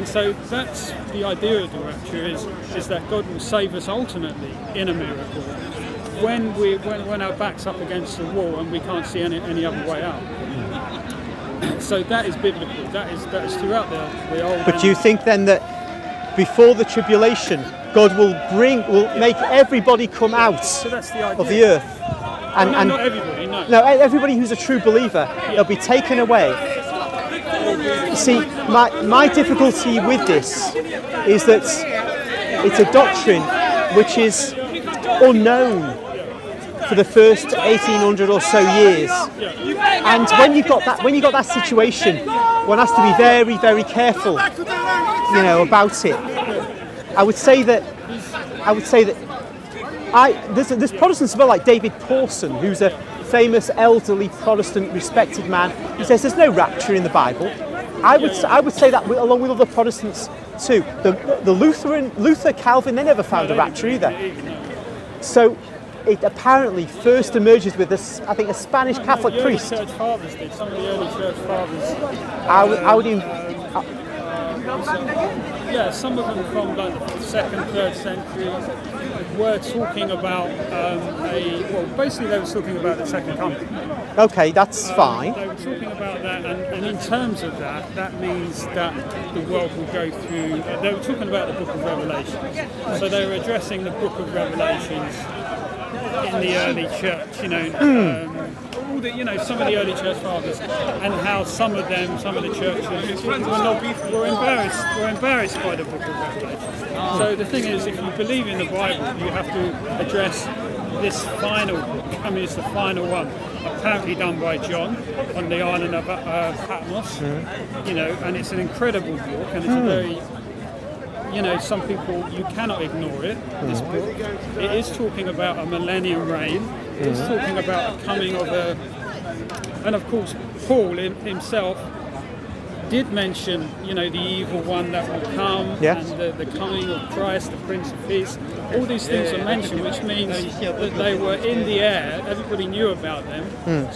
And so that's the idea of the rapture is that God will save us ultimately in a miracle when our back's up against the wall and we can't see any other way out. So that is biblical. That is throughout the Old. But do you think then that before the tribulation, God will make everybody come out So that's the idea. of the earth? And not everybody, no. No, everybody who's a true believer, they'll be taken away. See, my difficulty with this is that it's a doctrine which is unknown for the first 1800 or so years. And when you've got that situation, one has to be very, very careful, about it. I would say that there's Protestants as well, like David Pawson, who's a famous elderly Protestant respected man, who says there's no rapture in the Bible. I would say that along with other Protestants too. The Luther, Calvin, they never found a rapture either. So it apparently first emerges with I think a Spanish Catholic priest. Church fathers did. Some of the early church fathers. Some of them from like the 2nd, 3rd century were talking about basically they were talking about the second coming. Okay, that's fine. They were talking about that, and in terms of that means that the world will go through. They were talking about the Book of Revelations, so they were addressing the Book of Revelations in the early church. Some of the early church fathers, and how some of the churches were embarrassed by the Book of Revelation. So the thing is, if you believe in the Bible, you have to address this final book. I mean, it's the final one, apparently done by John on the island of Patmos. And it's an incredible book, and it's a very some people, you cannot ignore it, this book. It is talking about a millennium reign. It's talking about the coming of and of course Paul himself did mention, the evil one that will come, and the coming of Christ, the Prince of Peace. All these things are mentioned, which means that they were in the air. Everybody knew about them.